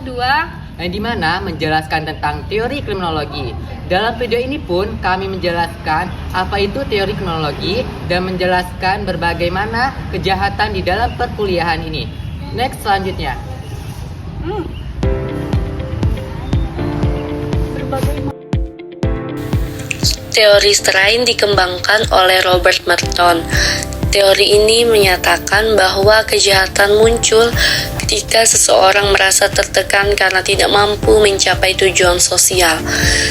2 yang dimana menjelaskan tentang teori kriminologi. Dalam video ini pun kami menjelaskan apa itu teori kriminologi dan menjelaskan berbagai mana kejahatan di dalam perkuliahan ini. Next, selanjutnya. Teori Strain dikembangkan oleh Robert Merton. Teori ini menyatakan bahwa kejahatan muncul ketika seseorang merasa tertekan karena tidak mampu mencapai tujuan sosial,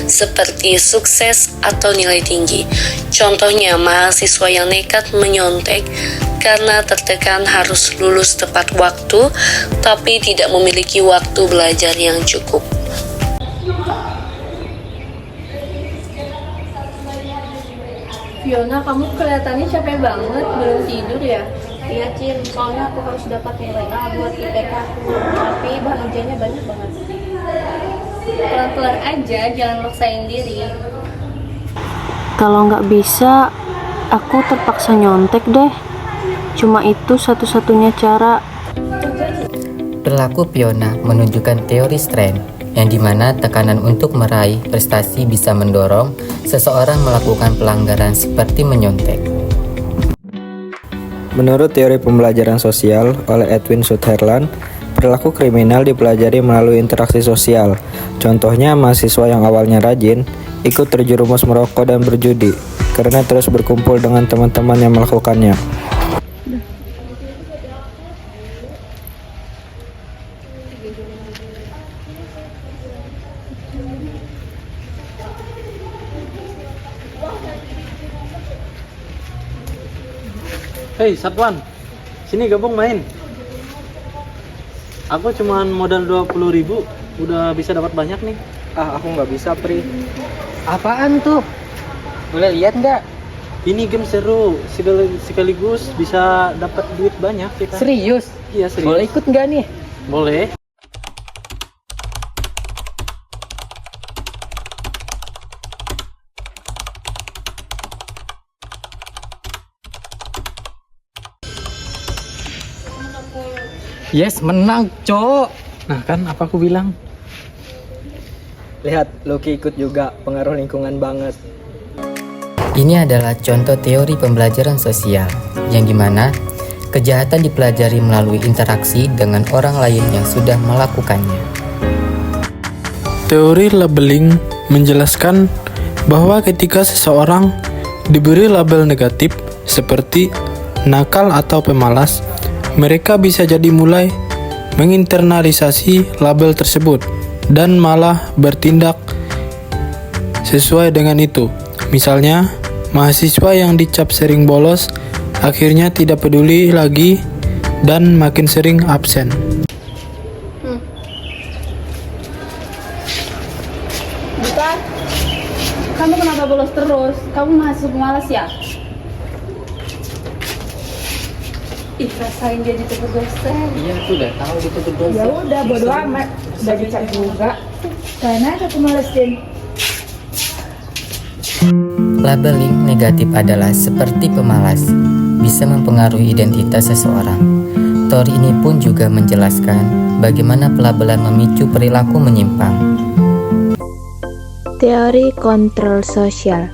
seperti sukses atau nilai tinggi. Contohnya, mahasiswa yang nekat menyontek karena tertekan harus lulus tepat waktu, tapi tidak memiliki waktu belajar yang cukup. Fiona, kamu kelihatannya capek banget, belum tidur ya? Iya Cin, soalnya aku harus dapat nilai A buat IPK aku, tapi bahan ujiannya banyak banget. Pelan-pelan aja, jangan maksain diri. Kalau nggak bisa, aku terpaksa nyontek deh. Cuma itu satu-satunya cara. Perilaku Fiona menunjukkan teori Strain, yang dimana tekanan untuk meraih prestasi bisa mendorong seseorang melakukan pelanggaran seperti menyontek. Menurut teori pembelajaran sosial oleh Edwin Sutherland, perilaku kriminal dipelajari melalui interaksi sosial. Contohnya, mahasiswa yang awalnya rajin ikut terjerumus merokok dan berjudi karena terus berkumpul dengan teman-teman yang melakukannya. Hei Satwan, sini gabung main. Aku cuman modal 20.000, udah bisa dapat banyak nih. Ah, aku nggak bisa, Pri. Apaan tuh? Boleh lihat nggak? Ini game seru, sekaligus bisa dapat duit banyak kita. Serius? Iya serius. Boleh ikut nggak nih? Boleh. Yes, menang, Cok. Nah kan apa aku bilang? Lihat, Loki ikut juga, pengaruh lingkungan banget. Ini adalah contoh teori pembelajaran sosial, yang dimana kejahatan dipelajari melalui interaksi dengan orang lain yang sudah melakukannya. Teori labeling menjelaskan bahwa ketika seseorang diberi label negatif seperti nakal atau pemalas, mereka bisa jadi mulai menginternalisasi label tersebut dan malah bertindak sesuai dengan itu. Misalnya, mahasiswa yang dicap sering bolos akhirnya tidak peduli lagi dan makin sering absen. Bukan, kamu kenapa bolos terus? Kamu mahasiswa pemalas ya? Ih, rasain dia ditegur dosen. Iya, aku udah tahu gitu berdosa. Ya udah, bodo amat. Udah dicat juga. Karena ada pemalas Cin. Labeling negatif adalah seperti pemalas, bisa mempengaruhi identitas seseorang. Teori ini pun juga menjelaskan bagaimana pelabelan memicu perilaku menyimpang. Teori kontrol sosial.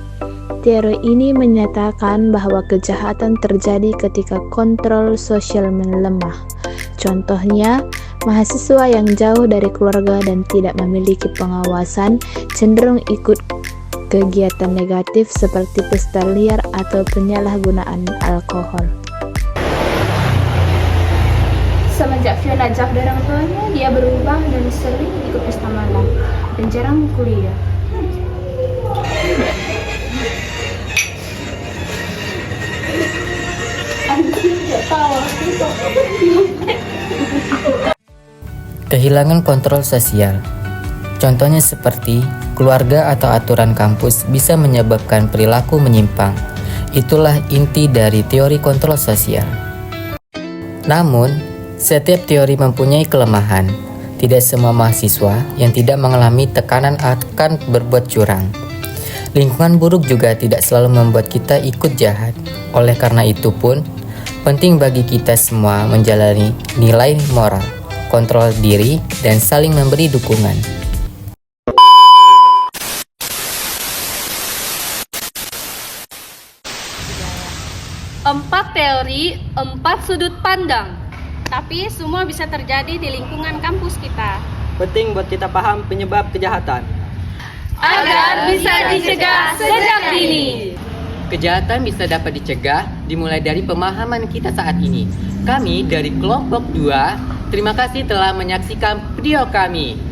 Teori ini menyatakan bahwa kejahatan terjadi ketika kontrol sosial melemah. Contohnya, mahasiswa yang jauh dari keluarga dan tidak memiliki pengawasan cenderung ikut kegiatan negatif seperti pesta liar atau penyalahgunaan alkohol. Semenjak Fiona jauh dari orang tuanya, dia berubah dan sering ikut pesta malam dan jarang kuliah. Kehilangan kontrol sosial. Contohnya seperti keluarga atau aturan kampus bisa menyebabkan perilaku menyimpang. Itulah inti dari teori kontrol sosial. Namun, setiap teori mempunyai kelemahan. Tidak semua mahasiswa yang tidak mengalami tekanan akan berbuat curang. Lingkungan buruk juga tidak selalu membuat kita ikut jahat. Oleh karena itu pun, penting bagi kita semua menjalani nilai moral. kontrol diri, dan saling memberi dukungan. Empat teori, 4 sudut pandang. Tapi semua bisa terjadi di lingkungan kampus kita. Penting buat kita paham penyebab kejahatan. Agar bisa dicegah sejak dini. Kejahatan bisa dapat dicegah dimulai dari pemahaman kita saat ini. Kami dari kelompok 2, terima kasih telah menyaksikan video kami.